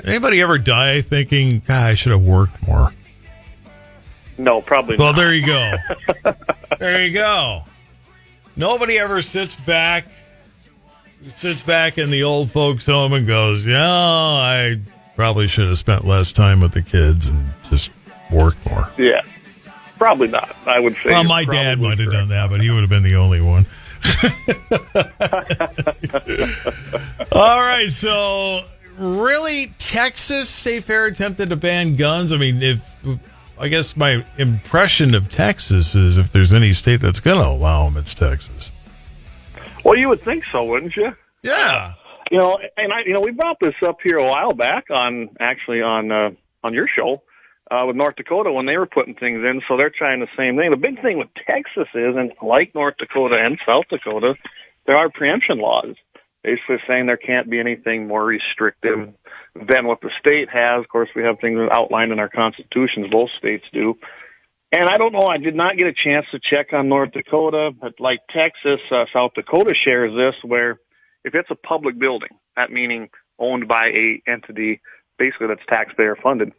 Anybody ever die thinking, God, I should have worked more? No, probably Well, not. there you go. There you go. Nobody ever sits back in the old folks' home and goes, yeah, I probably should have spent less time with the kids and just worked more. Yeah, probably not, I would say. Well, my dad might have done that, but he would have been the only one. All right, so really, Texas State Fair attempted to ban guns. I mean, I guess my impression of Texas is if there's any state that's going to allow them, it's Texas. Well, you would think so, wouldn't you? Yeah. We brought this up here a while back on your show with North Dakota when they were putting things in. So they're trying the same thing. The big thing with Texas is, and like North Dakota and South Dakota, there are preemption laws, basically saying there can't be anything more restrictive than what the state has. Of course, we have things outlined in our constitutions. Both states do. And I don't know, I did not get a chance to check on North Dakota, but like Texas, South Dakota shares this, where if it's a public building, that meaning owned by a entity, basically that's taxpayer funded,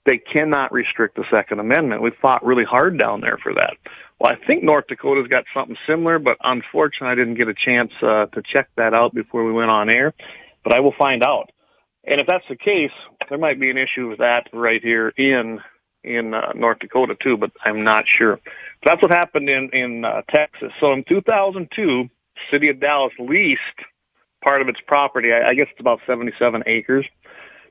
they cannot restrict the Second Amendment. We fought really hard down there for that. Well, I think North Dakota's got something similar, but unfortunately I didn't get a chance to check that out before we went on air, but I will find out. And if that's the case, there might be an issue with that right here in North Dakota too, but I'm not sure. So that's what happened in Texas. So in 2002, City of Dallas leased part of its property, I guess it's about 77 acres,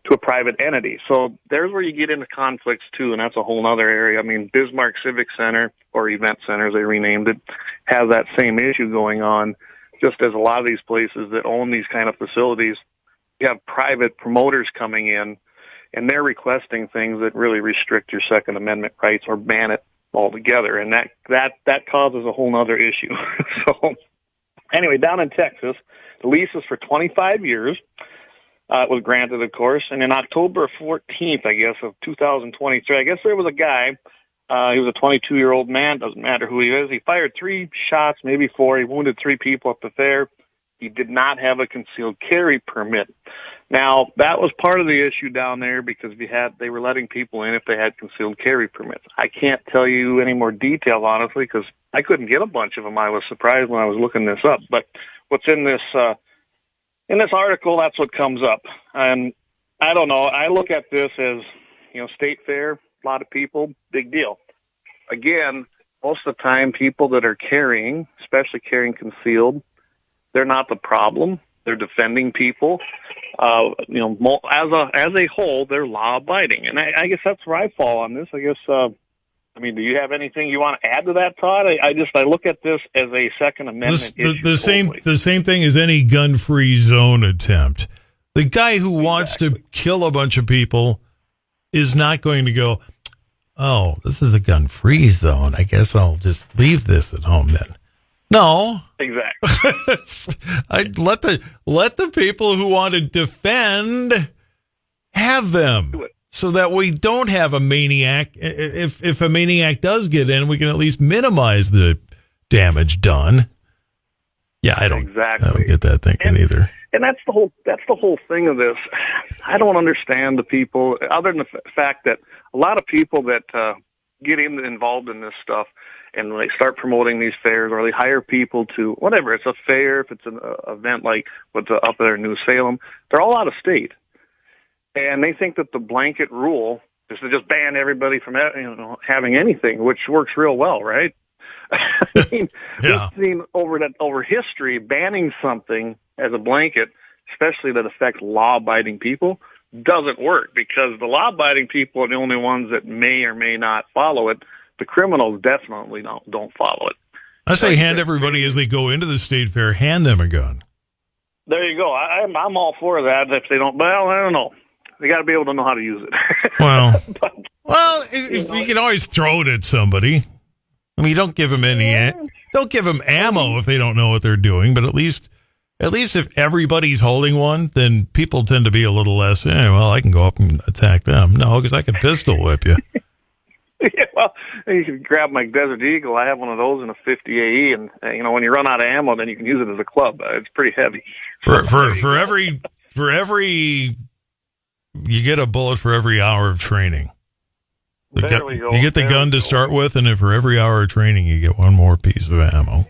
to a private entity. So there's where you get into conflicts too, and that's a whole other area. I mean, Bismarck Civic Center, or Event Center as they renamed it, has that same issue going on, just as a lot of these places that own these kind of facilities, you have private promoters coming in, and they're requesting things that really restrict your Second Amendment rights or ban it altogether, and that causes a whole other issue. So anyway, down in Texas, the lease is for 25 years. It was granted, of course, and in October 14th, I guess, of 2023, I guess there was a guy, he was a 22-year-old man, doesn't matter who he is, he fired 3 shots, maybe 4, he wounded 3 people at the fair. He did not have a concealed carry permit. Now, that was part of the issue down there because they were letting people in if they had concealed carry permits. I can't tell you any more detail, honestly, because I couldn't get a bunch of them. I was surprised when I was looking this up. But what's in this article, that's what comes up. And I don't know. I look at this as, state fair, a lot of people, big deal. Again, most of the time, people that are carrying, especially carrying concealed, they're not the problem. They're defending people. As a whole, they're law-abiding. And I guess that's where I fall on this. I guess, do you have anything you want to add to that, Todd? I look at this as a Second Amendment issue. The same thing as any gun-free zone attempt. The guy who wants to kill a bunch of people is not going to go, oh, this is a gun-free zone. I guess I'll just leave this at home then. No, exactly. I'd let the people who want to defend have them, so that we don't have a maniac. If a maniac does get in, we can at least minimize the damage done. Yeah, I don't get that thinking either. And that's the whole thing of this. I don't understand the people, other than the fact that a lot of people that get involved in this stuff, and they start promoting these fairs, or they hire people to, whatever, it's a fair, if it's an event like what's up there in New Salem, they're all out of state. And they think that the blanket rule is to just ban everybody from having anything, which works real well, right? We've seen over history, banning something as a blanket, especially that affects law-abiding people, doesn't work, because the law-abiding people are the only ones that may or may not follow it. The criminals definitely don't follow it. I say hand everybody as they go into the state fair, hand them a gun. There you go. I'm all for that. If they don't, well, I don't know. They got to be able to know how to use it. Well, if you can always throw it at somebody. I mean, don't give them ammo if they don't know what they're doing. But at least if everybody's holding one, then people tend to be a little less. Well, I can go up and attack them. No, because I can pistol whip you. Yeah, well, you can grab my Desert Eagle. I have one of those in a 50 AE, and when you run out of ammo, then you can use it as a club. It's pretty heavy. For every you get a bullet for every hour of training. There we go. You get the gun to start with, and then for every hour of training, you get one more piece of ammo.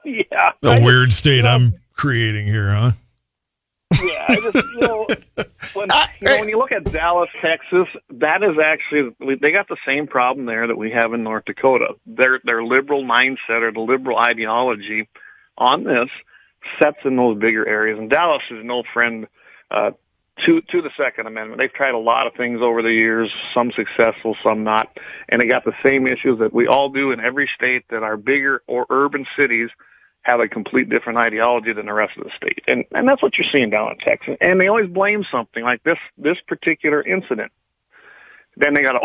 Yeah. A weird state I'm creating here, huh? Yeah, I just, when you look at Dallas, Texas, that is actually, they got the same problem there that we have in North Dakota. Their liberal mindset or the liberal ideology on this sets in those bigger areas. And Dallas is no friend to the Second Amendment. They've tried a lot of things over the years, some successful, some not. And they got the same issues that we all do in every state, that our bigger or urban cities have a complete different ideology than the rest of the state. And that's what you're seeing down in Texas. And they always blame something like this particular incident. Then they got,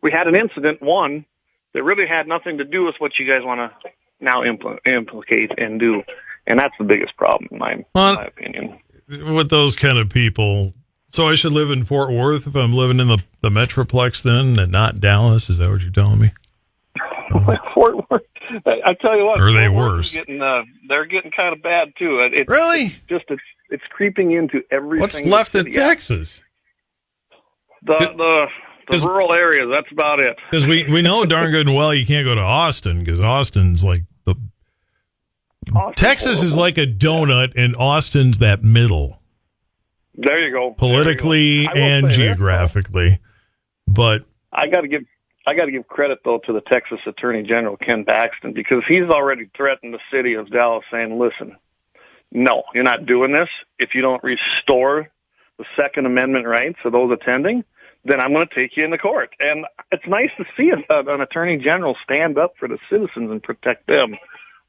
we had an incident, one, that really had nothing to do with what you guys want to now implicate and do. And that's the biggest problem, in my opinion. With those kind of people. So I should live in Fort Worth if I'm living in the Metroplex then, and not Dallas? Is that what you're telling me? Fort Worth. I tell you what. Are they worse? They're getting kind of bad too. Really? It's creeping into every. What's left in Texas? The rural areas. That's about it. Because we know darn good and well you can't go to Austin, because Austin's like Texas is like a donut, and Austin's that middle. There you go. Politically and geographically. But I got to give credit though to the Texas Attorney General Ken Paxton, because he's already threatened the city of Dallas, saying, "Listen, no, you're not doing this. If you don't restore the Second Amendment rights of those attending, then I'm going to take you into court." And it's nice to see an Attorney General stand up for the citizens and protect them,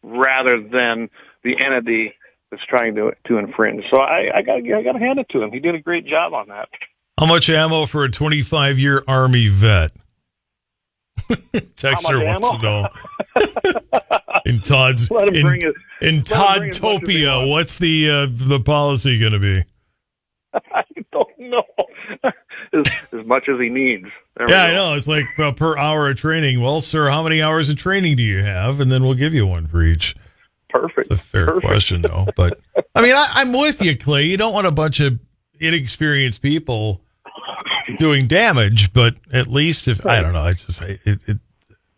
rather than the entity that's trying to infringe. So I got to hand it to him. He did a great job on that. How much ammo for a 25-year Army vet? Texter wants to know. In Toddtopia, what's the policy going to be? I don't know. As much as he needs. I know. It's like per hour of training. Well, sir, how many hours of training do you have? And then we'll give you one for each. Perfect. It's a fair question, though. But, I mean, I'm with you, Clay. You don't want a bunch of inexperienced people doing damage, but at least if, I don't know, it's just,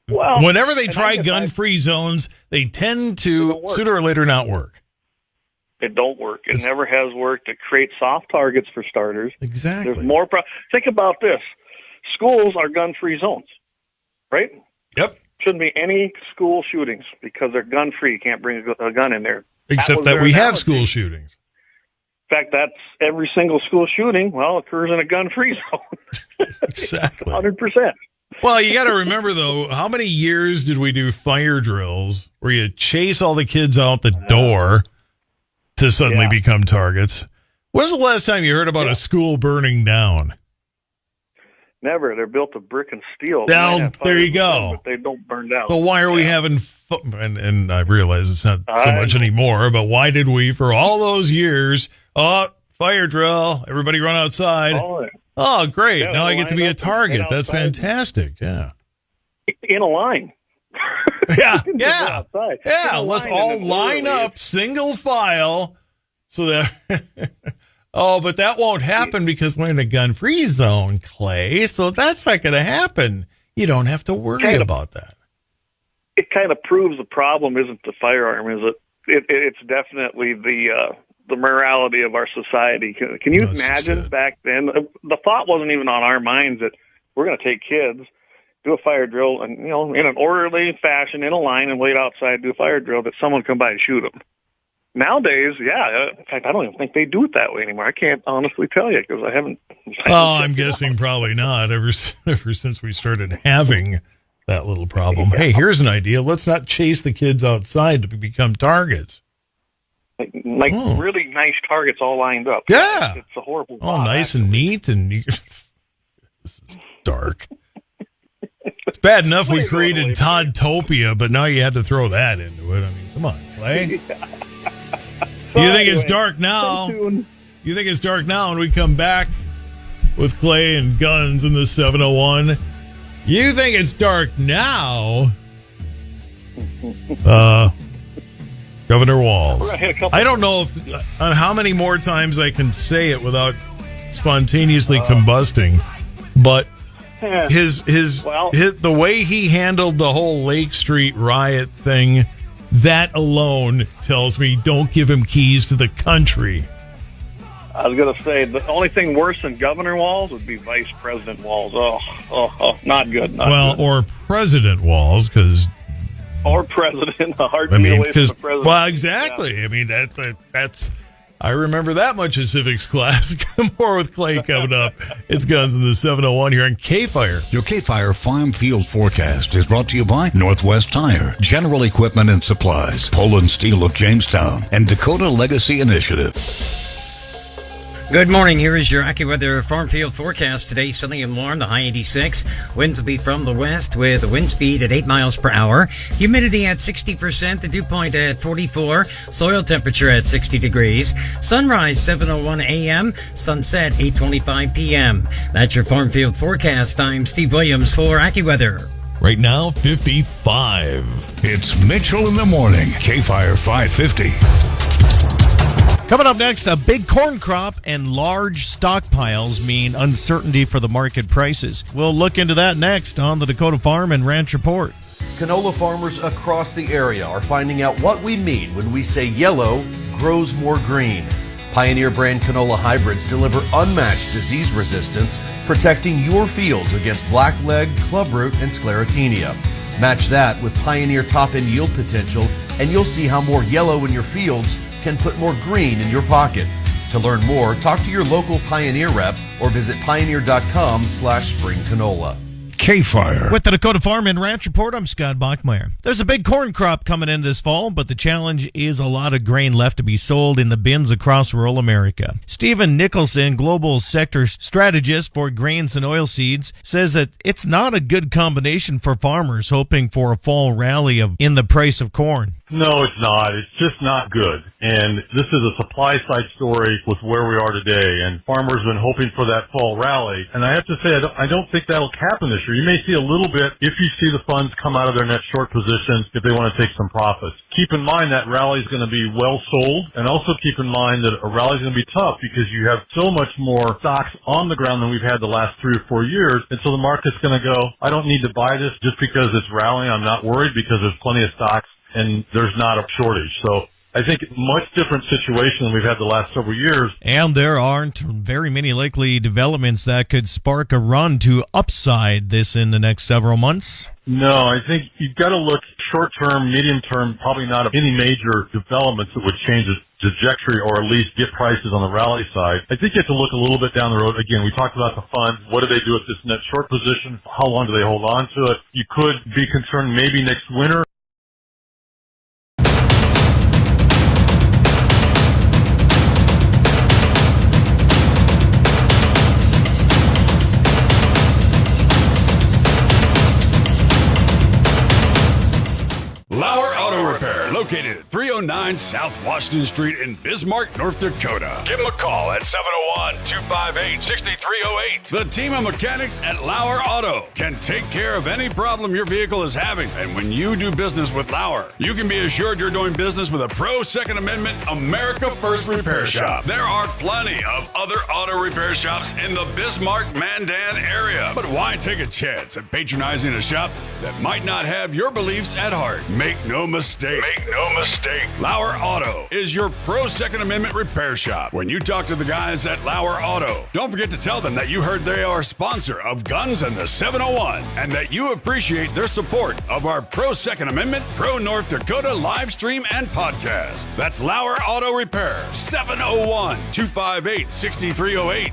whenever they try gun-free zones, they tend to, sooner or later, not work. It don't work. It never has worked. It creates soft targets for starters. Exactly. There's more. Think about this. Schools are gun-free zones, right? Yep. Shouldn't be any school shootings because they're gun-free. You can't bring a gun in there. Except that we have school shootings. In fact, that's every single school shooting, occurs in a gun-free zone. Exactly. 100%. Well, you got to remember, though, how many years did we do fire drills where you chase all the kids out the door to suddenly become targets? When's the last time you heard about a school burning down? Never. They're built of brick and steel. Now, there you go. But they don't burn down. So why are we having and I realize it's not so much anymore, but why did we, for all those years, fire drill, everybody run outside. Oh, great. Now I get to be a target. That's fantastic. Yeah. In a line. Yeah. Let's all line up, single file, so that... but that won't happen because we're in a gun-free zone, Clay, so that's not going to happen. You don't have to worry about that. It kind of proves the problem isn't the firearm, is it? It's definitely the morality of our society. Can you imagine back then? The thought wasn't even on our minds that we're going to take kids, do a fire drill, and in an orderly fashion, in a line, and wait outside, do a fire drill, that someone come by and shoot them. Nowadays, in fact, I don't even think they do it that way anymore. I can't honestly tell you because I haven't. I'm guessing probably not. Ever since we started having that little problem. Hey, here's an idea. Let's not chase the kids outside to become targets. Like really nice targets all lined up. Yeah. It's a horrible. Oh, nice and neat. And this is dark. It's bad enough we created Toddtopia, but now you had to throw that into it. I mean, come on, Clay. You think it's dark now? You think it's dark now, and we come back with Clay and guns in the 701. You think it's dark now? Governor Walz. I don't know on how many more times I can say it without spontaneously combusting, but the way he handled the whole Lake Street riot thing, that alone tells me don't give him keys to the country. I was going to say, the only thing worse than Governor Walz would be Vice President Walz. Oh, not good. Or President Walz, because... Or President, a heartbeat away from the President. Well, exactly. Yeah. I mean, that's... I remember that much of civics class. More with Clay coming up. It's Guns in the 701 here on KFYR. Your KFYR Farm Field Forecast is brought to you by Northwest Tire, General Equipment and Supplies, Poland Steel of Jamestown, and Dakota Legacy Initiative. Good morning. Here is your AccuWeather Farm Field Forecast. Today, sunny and warm, the high 86. Winds will be from the west with a wind speed at 8 miles per hour. Humidity at 60%, the dew point at 44. Soil temperature at 60 degrees. Sunrise 7:01 a.m., sunset 8:25 p.m. That's your Farm Field Forecast. I'm Steve Williams for AccuWeather. Right now, 55. It's Mitchell in the Morning, KFYR 550. Coming up next, a big corn crop and large stockpiles mean uncertainty for the market prices. We'll look into that next on the Dakota Farm and Ranch Report. Canola farmers across the area are finding out what we mean when we say yellow grows more green. Pioneer brand canola hybrids deliver unmatched disease resistance, protecting your fields against blackleg, clubroot, and sclerotinia. Match that with Pioneer top-end yield potential, and you'll see how more yellow in your fields can put more green in your pocket. To learn more, talk to your local Pioneer rep or visit pioneer.com/spring canola. KFYR. With the Dakota Farm and Ranch Report, I'm Scott Bachmeyer. There's a big corn crop coming in this fall, but the challenge is a lot of grain left to be sold in the bins across rural America. Stephen Nicholson, Global Sector Strategist for Grains and Oilseeds, says that it's not a good combination for farmers hoping for a fall rally in the price of corn. No, it's not. It's just not good. And this is a supply side story with where we are today. And farmers have been hoping for that fall rally. And I have to say, I don't think that'll happen this year. You may see a little bit if you see the funds come out of their net short positions if they want to take some profits. Keep in mind that rally is going to be well sold. And also keep in mind that a rally is going to be tough because you have so much more stocks on the ground than we've had the last 3 or 4 years. And so the market's going to go, I don't need to buy this just because it's rallying. I'm not worried because there's plenty of stocks and there's not a shortage. So I think much different situation than we've had the last several years. And there aren't very many likely developments that could spark a run to upside this in the next several months. No, I think you've got to look short-term, medium-term, probably not any major developments that would change the trajectory or at least get prices on the rally side. I think you have to look a little bit down the road. Again, we talked about the funds. What do they do with this net short position? How long do they hold on to it? You could be concerned maybe next winter. LAUER Auto Repair, located at 309 South Washington Street in Bismarck, North Dakota. Give them a call at 701-258-6308. The team of mechanics at LAUER Auto can take care of any problem your vehicle is having. And when you do business with LAUER, you can be assured you're doing business with a pro Second Amendment America First repair shop. There are plenty of other auto repair shops in the Bismarck-Mandan area. But why take a chance at patronizing a shop that might not have your beliefs at heart? Make no mistake. LAUER Auto is your pro Second Amendment repair shop. When you talk to the guys at LAUER Auto, don't forget to tell them that you heard they are a sponsor of Guns and the 701 and that you appreciate their support of our pro Second Amendment, pro North Dakota live stream and podcast. That's LAUER Auto Repair, 701-258-6308.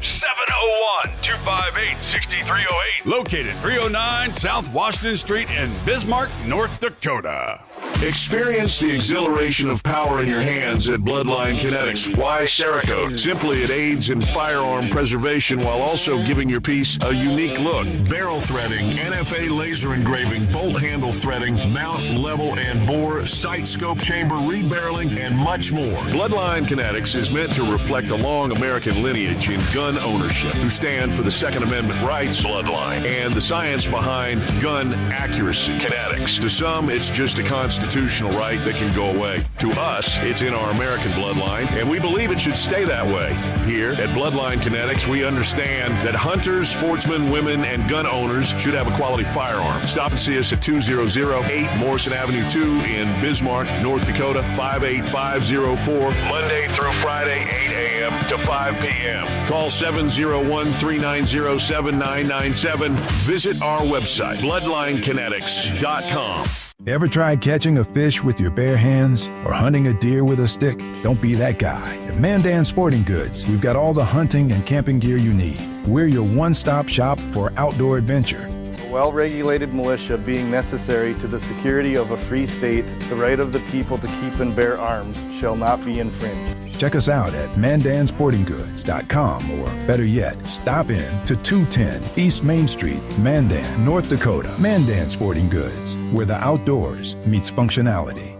701-258-6308. Located 309 South Washington Street in Bismarck, North Dakota. Experience the exhilaration of power in your hands at Bloodline Kinetics. Why Cerakote? Simply, it aids in firearm preservation while also giving your piece a unique look. Barrel threading, NFA laser engraving, bolt handle threading, mount, level, and bore, sight scope chamber, rebarreling, and much more. Bloodline Kinetics is meant to reflect a long American lineage in gun ownership, who stand for the Second Amendment rights, Bloodline, and the science behind gun accuracy. Kinetics. To some, it's just a constitution. constitutional right that can go away. To us, it's in our American bloodline, and we believe it should stay that way. Here at Bloodline Kinetics, we understand that hunters, sportsmen, women, and gun owners should have a quality firearm. Stop and see us at 2008 Morrison Avenue 2 in Bismarck, North Dakota, 58504, Monday through Friday, 8 a.m. to 5 p.m. Call 701-390-7997. Visit our website, bloodlinekinetics.com. Ever tried catching a fish with your bare hands or hunting a deer with a stick? Don't be that guy. At Mandan Sporting Goods, we've got all the hunting and camping gear you need. We're your one-stop shop for outdoor adventure. A well-regulated militia being necessary to the security of a free state, the right of the people to keep and bear arms shall not be infringed. Check us out at mandansportinggoods.com, or better yet, stop in to 210 East Main Street, Mandan, North Dakota. Mandan Sporting Goods, where the outdoors meets functionality.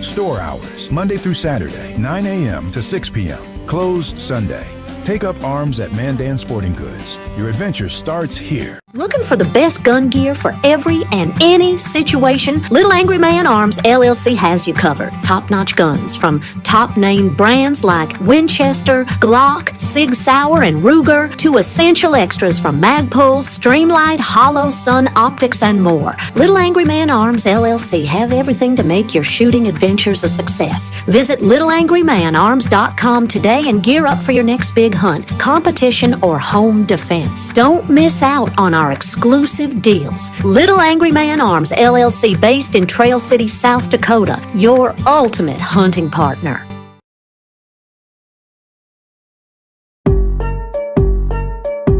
Store hours, Monday through Saturday, 9 a.m. to 6 p.m. Closed Sunday. Take up arms at Mandan Sporting Goods. Your adventure starts here. Looking for the best gun gear for every and any situation? Little Angry Man Arms LLC has you covered. Top-notch guns from top-name brands like Winchester, Glock, Sig Sauer, and Ruger to essential extras from Magpul, Streamlight, Hollow, Sun Optics, and more. Little Angry Man Arms LLC have everything to make your shooting adventures a success. Visit littleangrymanarms.com today and gear up for your next big hunt, competition, or home defense. Don't miss out on our exclusive deals. Little Angry Man Arms LLC, based in Trail City, South Dakota, your ultimate hunting partner.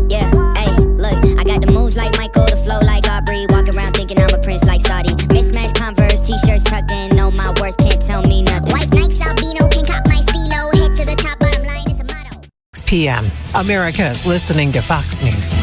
Yeah, hey, look, I got the moves like Michael, the flow like Aubrey, walk around thinking I'm a prince like Saudi. Mismatched Converse, t-shirts tucked in, know my worth, can't tell me nothing. White Nikes, albino, can cop my stilo, head to the top, bottom line is a motto. 6 p.m. America's listening to Fox News.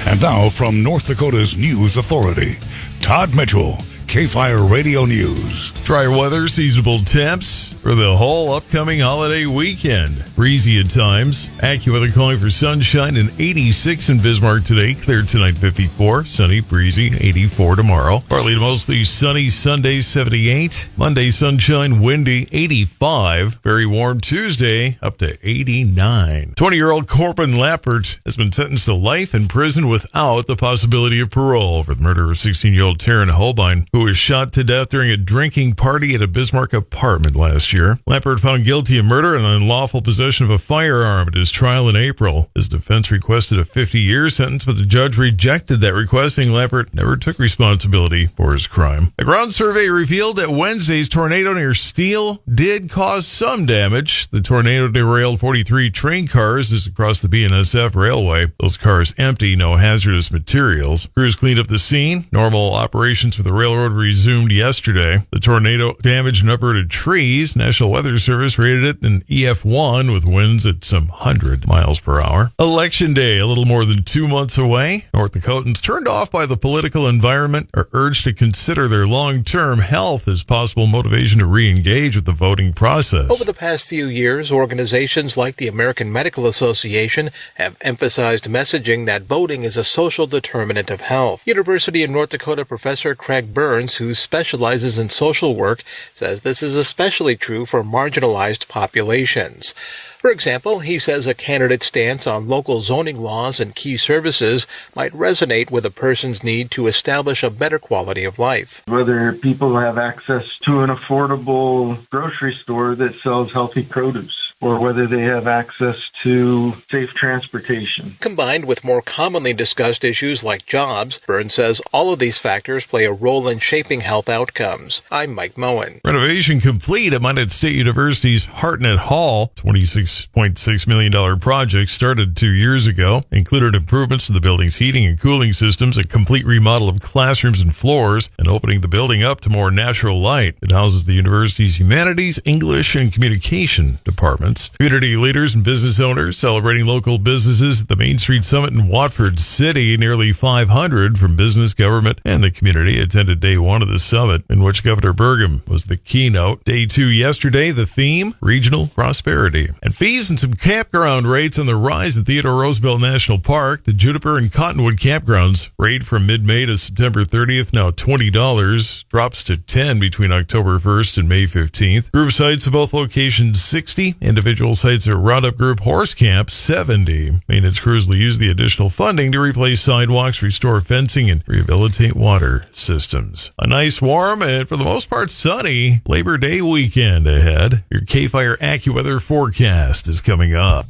And now from North Dakota's news authority, Todd Mitchell, KFYR Radio News. Dry weather, seasonable temps for the whole upcoming holiday weekend. Breezy at times. AccuWeather calling for sunshine and 86 in Bismarck today. Clear tonight, 54. Sunny, breezy, 84 tomorrow. Partly to mostly sunny Sunday, 78. Monday, sunshine, windy, 85. Very warm Tuesday, up to 89. 20-year-old Corbin Lappert has been sentenced to life in prison without the possibility of parole for the murder of 16-year-old Taryn Holbein, who was shot to death during a drinking party at a Bismarck apartment last year. Lappert found guilty of murder and unlawful possession of a firearm at his trial in April. His defense requested a 50-year sentence, but the judge rejected that request, saying Lappert never took responsibility for his crime. A ground survey revealed that Wednesday's tornado near Steele did cause some damage. The tornado derailed 43 train cars just across the BNSF railway. Those cars empty, no hazardous materials. Crews cleaned up the scene. Normal operations for the railroad resumed yesterday. The tornado damaged and uprooted trees. National Weather Service rated it an EF1 with winds at some 100 miles per hour. Election Day, a little more than 2 months away. North Dakotans turned off by the political environment are urged to consider their long-term health as possible motivation to re-engage with the voting process. Over the past few years, organizations like the American Medical Association have emphasized messaging that voting is a social determinant of health. University of North Dakota professor Craig Burns, who specializes in social work, says this is especially true for marginalized populations. For example, he says a candidate's stance on local zoning laws and key services might resonate with a person's need to establish a better quality of life. Whether people have access to an affordable grocery store that sells healthy produce, or whether they have access to safe transportation. Combined with more commonly discussed issues like jobs, Burns says all of these factors play a role in shaping health outcomes. I'm Mike Moen. Renovation complete at Montana State University's Hartnett Hall. $26.6 million project started 2 years ago. Included improvements to the building's heating and cooling systems, a complete remodel of classrooms and floors, and opening the building up to more natural light. It houses the university's humanities, English, and communication departments. Community leaders and business owners owners celebrating local businesses at the Main Street Summit in Watford City. Nearly 500 from business, government, and the community attended day one of the summit, in which Governor Burgum was the keynote. Day two yesterday, the theme, regional prosperity. And fees and some campground rates on the rise at Theodore Roosevelt National Park. The Juniper and Cottonwood campgrounds rate from mid-May to September 30th, now $20, drops to $10 between October 1st and May 15th. Group sites at both locations, 60. Individual sites at Roundup Group Horse Camp, 70. Maintenance crews will use the additional funding to replace sidewalks, restore fencing, and rehabilitate water systems. A nice, warm, and for the most part sunny Labor Day weekend ahead. Your KFYR AccuWeather forecast is coming up.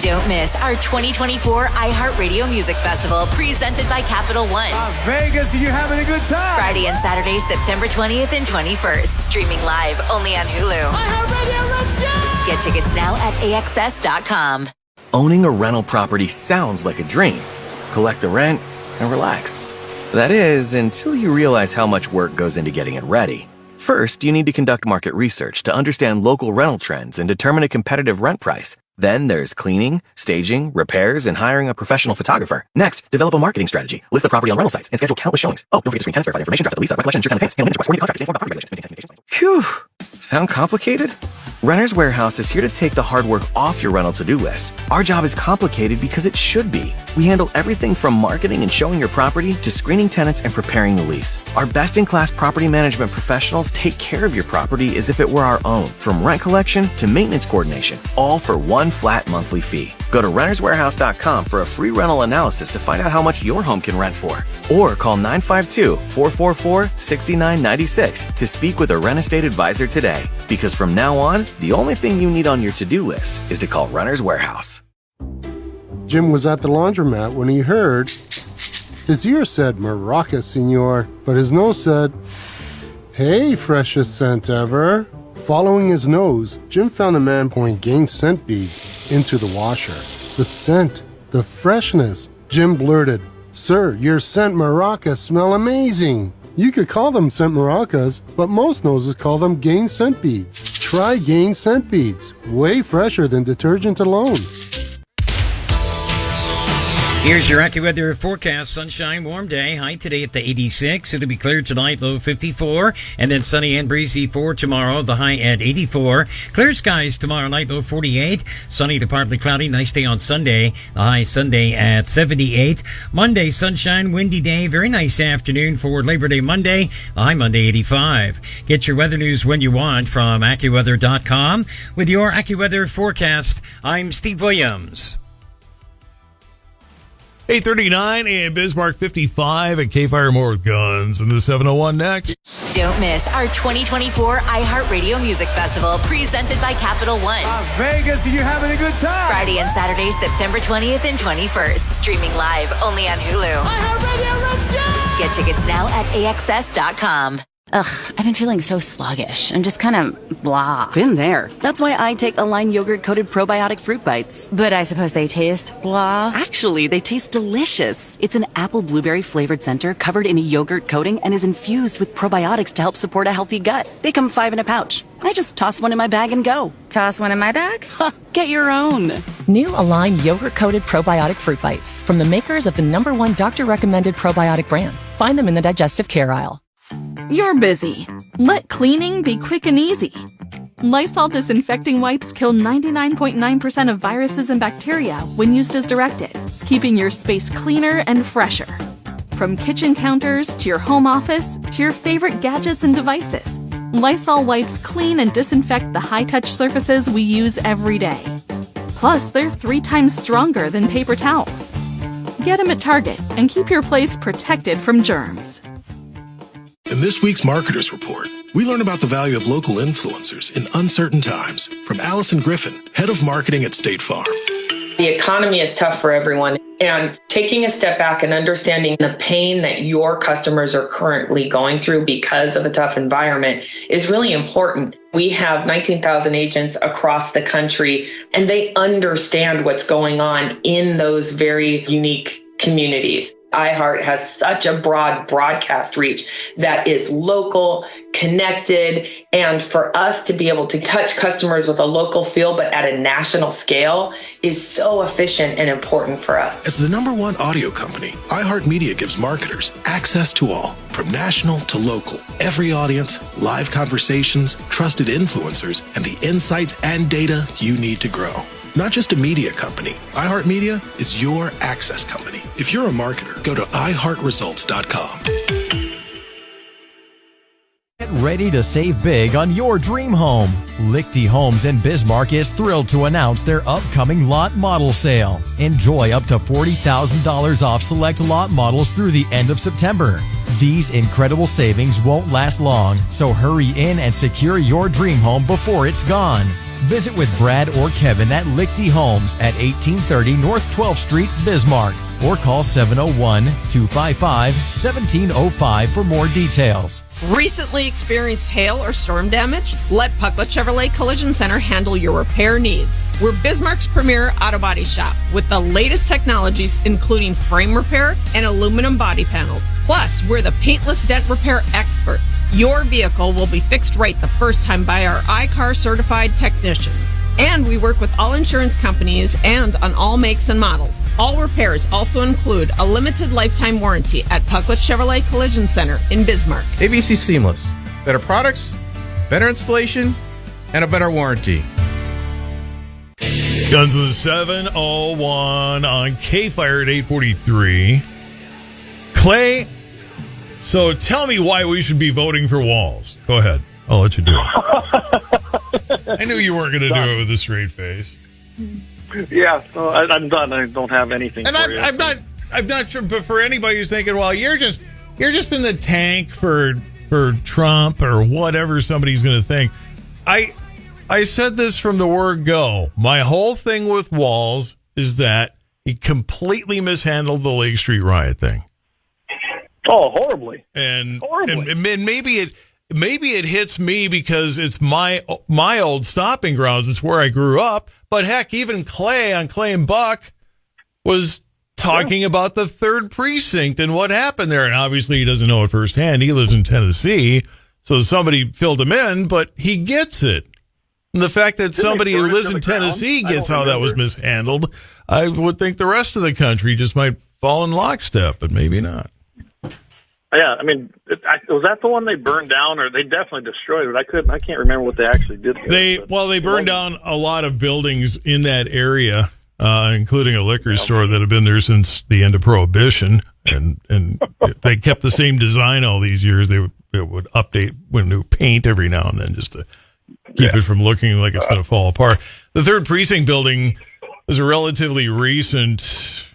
Don't miss our 2024 iHeartRadio Music Festival presented by Capital One. Las Vegas, and you're having a good time. Friday and Saturday, September 20th and 21st. Streaming live only on Hulu. iHeartRadio, let's go! Get tickets now at AXS.com. Owning a rental property sounds like a dream. Collect the rent and relax. That is, until you realize how much work goes into getting it ready. First, you need to conduct market research to understand local rental trends and determine a competitive rent price. Then there's cleaning, staging, repairs, and hiring a professional photographer. Next, develop a marketing strategy. List the property on rental sites and schedule countless showings. Oh, don't forget to screen tenants, verify information, draft the lease, recollection, ensure tenant payments, handle maintenance requests, warranty contracts, inform about property regulations. Phew. Sound complicated? Renter's Warehouse is here to take the hard work off your rental to-do list. Our job is complicated because it should be. We handle everything from marketing and showing your property to screening tenants and preparing the lease. Our best-in-class property management professionals take care of your property as if it were our own, from rent collection to maintenance coordination, all for one flat monthly fee. Go to renterswarehouse.com for a free rental analysis to find out how much your home can rent for. Or call 952-444-6996 to speak with a rent estate advisor today. Because from now on, the only thing you need on your to-do list is to call Renter's Warehouse. Jim was at the laundromat when he heard his ear said, "Maraca, senor," but his nose said, "Hey, freshest scent ever." Following his nose, Jim found a man pouring Gain scent beads into the washer. The scent, the freshness. Jim blurted, "Sir, your scent Maraca smell amazing." You could call them scent maracas, but most noses call them Gain scent beads. Try Gain scent beads. Way fresher than detergent alone. Here's your AccuWeather forecast. Sunshine, warm day. High today at the 86. It'll be clear tonight, low 54. And then sunny and breezy for tomorrow, the high at 84. Clear skies tomorrow night, low 48. Sunny to partly cloudy. Nice day on Sunday. The high Sunday at 78. Monday, sunshine, windy day. Very nice afternoon for Labor Day Monday. The high Monday, 85. Get your weather news when you want from AccuWeather.com. With your AccuWeather forecast, I'm Steve Williams. 8:39 in Bismarck, 55 at KFYR. More with guns and the 701 next. Don't miss our 2024 iHeartRadio Music Festival presented by Capital One. Las Vegas, and you're having a good time. Friday and Saturday, September 20th and 21st. Streaming live only on Hulu. iHeartRadio, let's go! Get tickets now at AXS.com. Ugh, I've been feeling so sluggish and just kind of blah. Been there. That's why I take Align yogurt-coated probiotic fruit bites. But I suppose they taste blah? Actually, they taste delicious. It's an apple blueberry flavored center covered in a yogurt coating and is infused with probiotics to help support a healthy gut. They come 5 in a pouch. I just toss one in my bag and go. Toss one in my bag? Get your own. New Align yogurt-coated probiotic fruit bites from the makers of the #1 doctor-recommended probiotic brand. Find them in the digestive care aisle. You're busy. Let cleaning be quick and easy. Lysol disinfecting wipes kill 99.9% of viruses and bacteria when used as directed, keeping your space cleaner and fresher. From kitchen counters to your home office to your favorite gadgets and devices, Lysol wipes clean and disinfect the high-touch surfaces we use every day. Plus, they're 3 times stronger than paper towels. Get them at Target and keep your place protected from germs. In this week's Marketers Report, we learn about the value of local influencers in uncertain times from Allison Griffin, Head of Marketing at State Farm. The economy is tough for everyone, and taking a step back and understanding the pain that your customers are currently going through because of a tough environment is really important. We have 19,000 agents across the country, and they understand what's going on in those very unique communities. iHeart has such a broad broadcast reach that is local, connected, and for us to be able to touch customers with a local feel but at a national scale is so efficient and important for us. As the #1 audio company, iHeartMedia gives marketers access to all, from national to local, every audience, live conversations, trusted influencers, and the insights and data you need to grow. Not just a media company, iHeartMedia is your access company. If you're a marketer, go to iHeartResults.com. Get ready to save big on your dream home. Lichty Homes in Bismarck is thrilled to announce their upcoming lot model sale. Enjoy up to $40,000 off select lot models through the end of September. These incredible savings won't last long, so hurry in and secure your dream home before it's gone. Visit with Brad or Kevin at Lichty Homes at 1830 North 12th Street, Bismarck, or call 701-255-1705 for more details. Recently experienced hail or storm damage? Let Pucklet Chevrolet Collision Center handle your repair needs. We're Bismarck's premier auto body shop with the latest technologies, including frame repair and aluminum body panels. Plus, we're the paintless dent repair experts. Your vehicle will be fixed right the first time by our iCar certified technicians. And we work with all insurance companies and on all makes and models. All repairs also include a limited lifetime warranty at Pucklet Chevrolet Collision Center in Bismarck. ABC Seamless. Better products, better installation, and a better warranty. Guns of the 701 on KFYR at 843. Clay, so tell me why we should be voting for Walz. Go ahead. I'll let you do it. I knew you weren't going to do it with a straight face. Yeah, I'm done. I don't have anything. And for you. I'm not sure. But for anybody who's thinking, well, you're just in the tank for Trump or whatever somebody's going to think. I said this from the word go. My whole thing with Walz is that he completely mishandled the Lake Street riot thing. Oh, horribly. And maybe it hits me because it's my old stomping grounds. It's where I grew up. But heck, even Clay on Clay and Buck was talking about the 3rd precinct and what happened there. And obviously he doesn't know it firsthand. He lives in Tennessee. So somebody filled him in, but he gets it. And the fact that somebody who lives in Tennessee gets how that was mishandled, I would think the rest of the country just might fall in lockstep, but maybe not. Yeah, I mean, was that the one they burned down, or they definitely destroyed it? I can't remember what they actually did. They burned down a lot of buildings in that area, including a liquor store that had been there since the end of Prohibition, and they kept the same design all these years. They would update with new paint every now and then just to keep it from looking like it's going to fall apart. The 3rd precinct building is a relatively recent.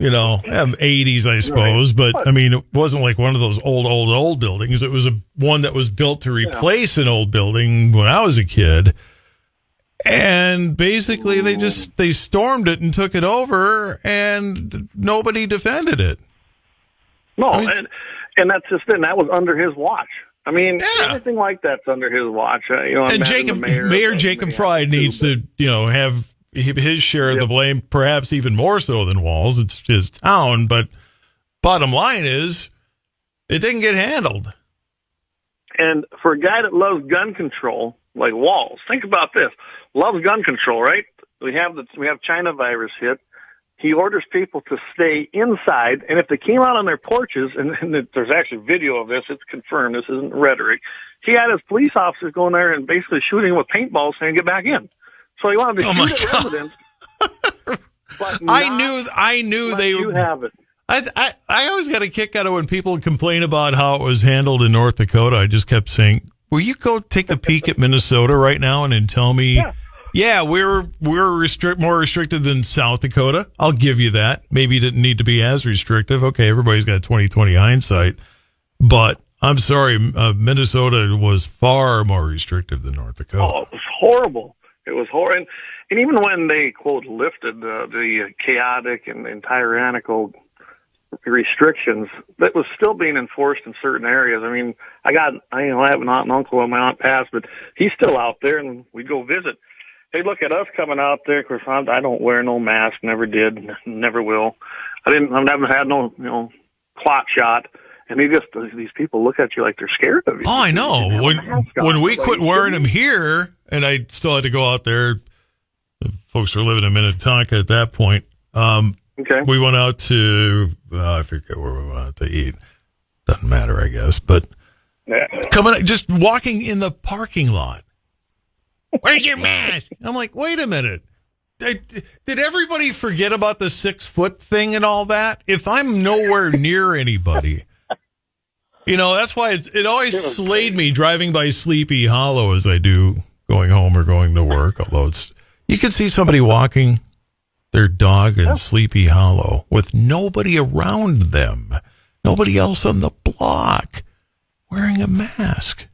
80s, I suppose, but I mean, it wasn't like one of those old buildings. It was one that was built to replace an old building when I was a kid. And basically they stormed it and took it over and nobody defended it. No, and that's just it. And that was under his watch. I mean, everything like that's under his watch. And Mayor Jacob Fry needs to, have his share of the blame, perhaps even more so than Walz. It's his town, but bottom line is it didn't get handled. And for a guy that loves gun control like Walz, think about this: loves gun control, right? We have China virus hit. He orders people to stay inside, and if they came out on their porches, and there's actually video of this, it's confirmed. This isn't rhetoric. He had his police officers going there and basically shooting with paintballs, saying, "Get back in." So he wanted to shoot at residents. But I knew they would have it. I always got a kick out of when people complain about how it was handled in North Dakota. I just kept saying, "Will you go take a peek at Minnesota right now and tell me?" Yeah, we're more restricted than South Dakota. I'll give you that. Maybe it didn't need to be as restrictive. Okay, everybody's got 20/20 hindsight, but I'm sorry, Minnesota was far more restrictive than North Dakota. Oh, it was horrible. It was horrible. And even when they, quote, lifted the chaotic and tyrannical restrictions, that was still being enforced in certain areas. I mean, I have an aunt and uncle on my aunt passed, but he's still out there, and we go visit. they look at us coming out there. Of course, I don't wear no mask. Never did. Never will. I've never had no clot shot. And these people look at you like they're scared of you. Oh, I know. When we quit wearing them here, and I still had to go out there, the folks were living in Minnetonka at that point. Okay. We went out to, I forget where we went out to eat. Doesn't matter, I guess. But just walking in the parking lot. Where's your mask? I'm like, wait a minute. Did everybody forget about the 6-foot thing and all that? If I'm nowhere near anybody, that's why it always slayed me driving by Sleepy Hollow as I do going home or going to work. Although you can see somebody walking their dog in Sleepy Hollow with nobody around them, nobody else on the block wearing a mask.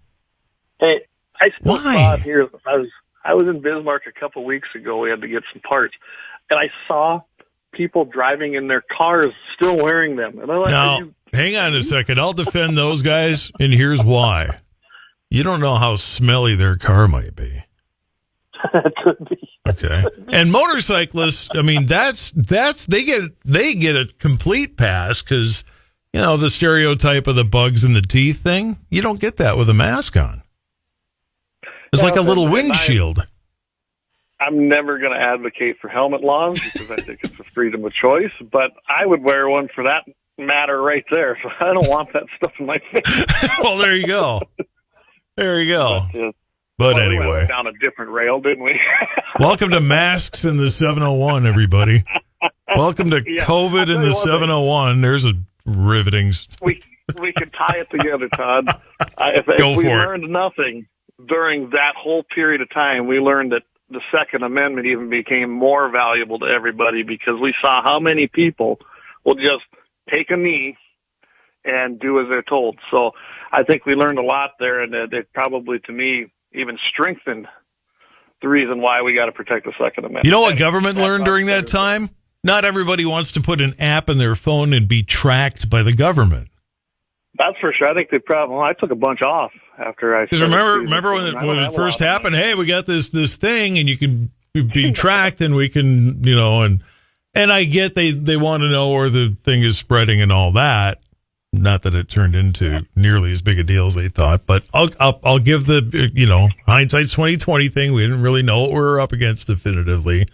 Hey, I still saw it here. I was in Bismarck a couple weeks ago. We had to get some parts, and I saw people driving in their cars still wearing them. And I'm like, now, hang on a second. I'll defend those guys, and here's why. You don't know how smelly their car might be. Could be. Okay. And motorcyclists, I mean, that's they get a complete pass because the stereotype of the bugs in the teeth thing. You don't get that with a mask on. It's like a little windshield. I'm never going to advocate for helmet laws because I think it's a freedom of choice, but I would wear one for that matter right there. So I don't want that stuff in my face. Well, there you go. There you go. But anyway. We went down a different rail, didn't we? Welcome to Masks in the 701, everybody. Welcome to COVID in the 701. There's a riveting... We can tie it together, Todd. If we learned nothing during that whole period of time, we learned that the Second Amendment even became more valuable to everybody because we saw how many people will just take a knee and do as they're told. So I think we learned a lot there, and it probably, to me, even strengthened the reason why we got to protect the Second Amendment. You know what government learned during that time? Not everybody wants to put an app in their phone and be tracked by the government. That's for sure. I think I took a bunch off after I. Because remember when it first happened? Hey, we got this thing, and you can be tracked, and we can, and I get they want to know where the thing is spreading and all that. Not that it turned into nearly as big a deal as they thought, but I'll give the hindsight's 2020 thing. We didn't really know what we were up against definitively.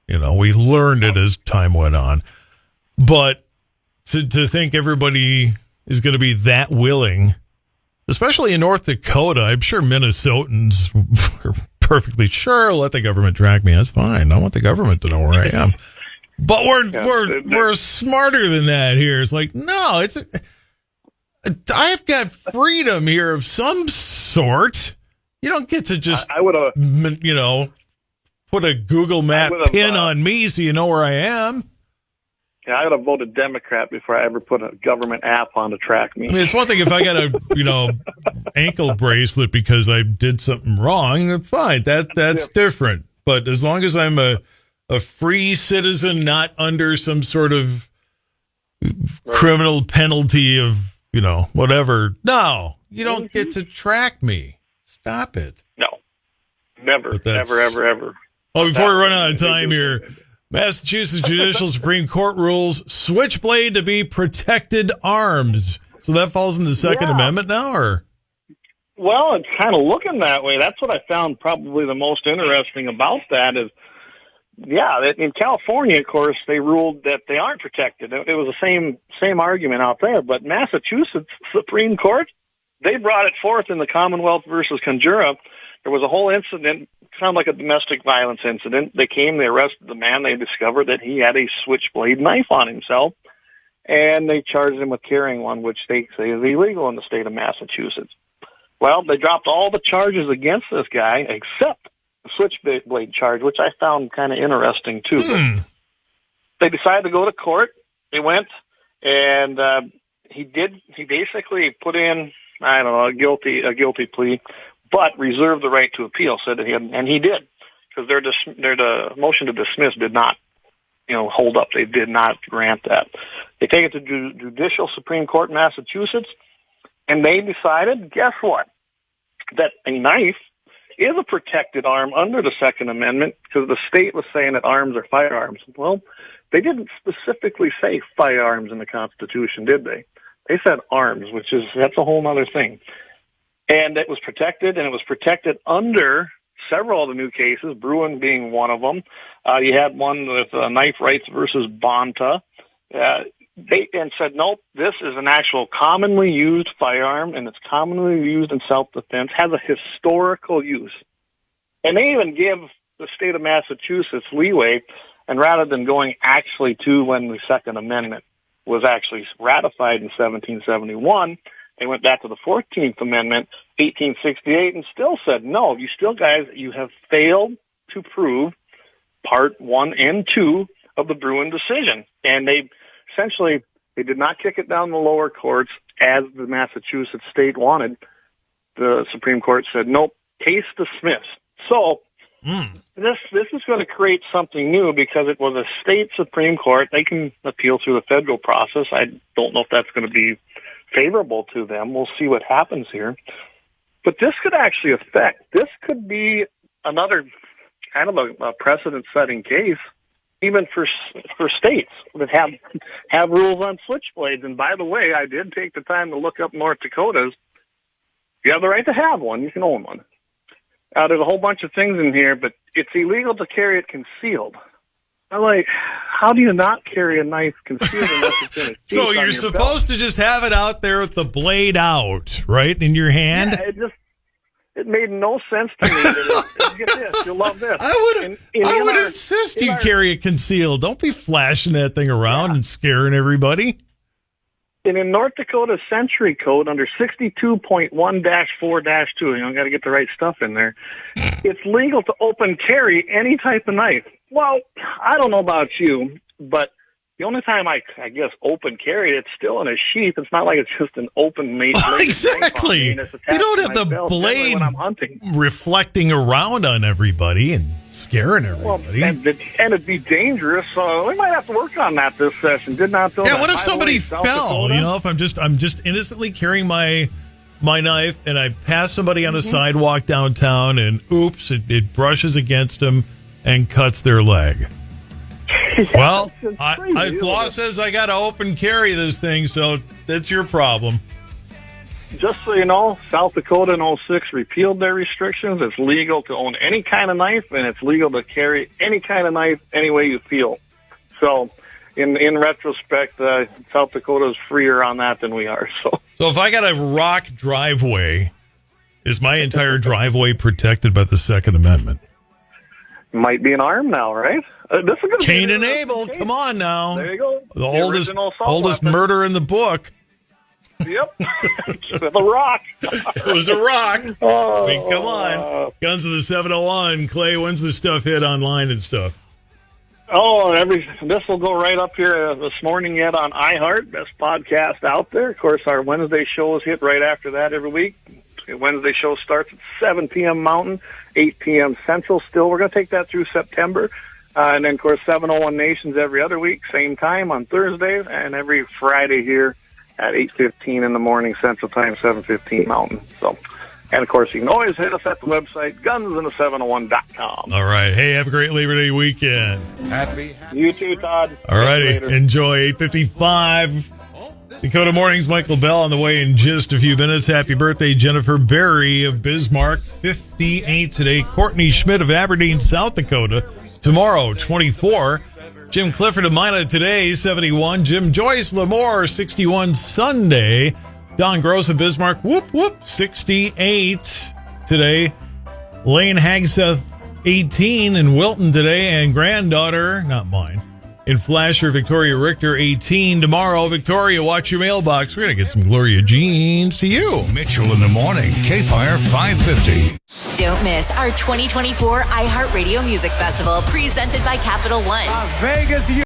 We learned it as time went on, but to think everybody is going to be that willing, especially in North Dakota. I'm sure Minnesotans are perfectly sure. Let the government track me. That's fine. I want the government to know where I am. But we're smarter than that here. It's like, no, I've got freedom here of some sort. You don't get to just, put a Google Map pin on me so you know where I am. Yeah, I would have voted Democrat before I ever put a government app on to track me. I mean, it's one thing if I got a, ankle bracelet because I did something wrong, fine. That's different. But as long as I'm a free citizen, not under some sort of criminal penalty of, whatever. No, you don't get to track me. Stop it. No, never, ever. Oh, before we run out of time here, Massachusetts Judicial Supreme Court rules Switchblade to be protected arms. So that falls in the Second Amendment now, or? Well, it's kind of looking that way. That's what I found probably the most interesting about that is, in California, of course, they ruled that they aren't protected. It was the same argument out there. But Massachusetts Supreme Court, they brought it forth in the Commonwealth versus Conjura. There was a whole incident, sounded like a domestic violence incident. They came, they arrested the man. They discovered that he had a switchblade knife on himself, and they charged him with carrying one, which they say is illegal in the state of Massachusetts. Well, they dropped all the charges against this guy except the switchblade charge, which I found kind of interesting too. They decided to go to court. They went, and he basically put in, a guilty plea, but reserved the right to appeal. Said that he did, because their motion to dismiss did not, hold up. They did not grant that. They take it to Judicial Supreme Court in Massachusetts, and they decided, guess what? That a knife is a protected arm under the Second Amendment because the state was saying that arms are firearms. Well, they didn't specifically say firearms in the Constitution, did they? They said arms, that's a whole other thing. And it was protected, and it was protected under several of the new cases, Bruin being one of them. You had one with Knife Rights versus Bonta. They said, nope, this is an actual commonly used firearm, and it's commonly used in self-defense, has a historical use. And they even give the state of Massachusetts leeway, and rather than going actually to when the Second Amendment was actually ratified in 1771, they went back to the 14th Amendment, 1868, and still said, no, you have failed to prove Part 1 and 2 of the Bruin decision. And they did not kick it down the lower courts as the Massachusetts state wanted. The Supreme Court said, nope, case dismissed. So this is going to create something new because it was a state Supreme Court. They can appeal through the federal process. I don't know if that's going to be favorable to them. We'll see what happens here. But this could actually this could be another kind of a precedent-setting case, even for states that have rules on switchblades. And by the way, I did take the time to look up North Dakota's. You have the right to have one. You can own one. There's a whole bunch of things in here, but it's illegal to carry it concealed. I'm like, how do you not carry a knife concealed unless it's in a sheath? So you're supposed to just have it out there with the blade out, right, in your hand? Yeah, it made no sense to me. Get this, you'll love this. I would insist you carry it concealed. Don't be flashing that thing around and scaring everybody. And in North Dakota Century Code under 62.1-4-2, I got to get the right stuff in there. It's legal to open carry any type of knife. Well, I don't know about you, but the only time I guess open carry, it's still in a sheath. It's not like it's just an open blade. Exactly. You don't have the blade when I'm hunting, reflecting around on everybody and scaring everybody. Well, and it'd be dangerous. So we might have to work on that this session. Did not know. Yeah. What if somebody fell? If I'm just innocently carrying my knife and I pass somebody on a sidewalk downtown and oops, it brushes against them and cuts their leg. Well, law says I got to open carry this thing, so that's your problem. Just so you know, South Dakota in 2006 repealed their restrictions. It's legal to own any kind of knife, and it's legal to carry any kind of knife any way you feel. So, in retrospect, South Dakota is freer on that than we are. So if I got a rock driveway, is my entire driveway protected by the Second Amendment? Might be an arm now, right? This is Cain and Abel. Come on now. There you go. The oldest murder in the book. Yep. With a rock. It was a rock. I mean, come on. Guns of the 701. Clay, when's the stuff hit online and stuff? This will go right up here this morning yet on iHeart, best podcast out there. Of course, our Wednesday shows hit right after that every week. The Wednesday show starts at 7 p.m. Mountain, 8 p.m. Central still. We're going to take that through September. And then, of course, 701 Nations every other week, same time on Thursdays, and every Friday here at 8:15 in the morning Central Time, 7:15 Mountain. So, and, of course, you can always hit us at the website, gunsandthe701.com. All right. Hey, have a great Labor Day weekend. You too, Todd. All righty. Enjoy 8:55. Dakota Mornings, Michael Bell on the way in just a few minutes. Happy birthday, Jennifer Berry of Bismarck, 58 today. Courtney Schmidt of Aberdeen, South Dakota, tomorrow, 24. Jim Clifford of Mina today, 71. Jim Joyce Lamore, 61 Sunday. Don Gross of Bismarck, 68 today. Lane Hagseth, 18 in Wilton today. And granddaughter, not mine, in Flasher, Victoria Richter, 18. Tomorrow, Victoria, watch your mailbox. We're going to get some Gloria jeans to you. Mitchell in the morning, KFYR 550. Don't miss our 2024 iHeartRadio Music Festival presented by Capital One. Las Vegas.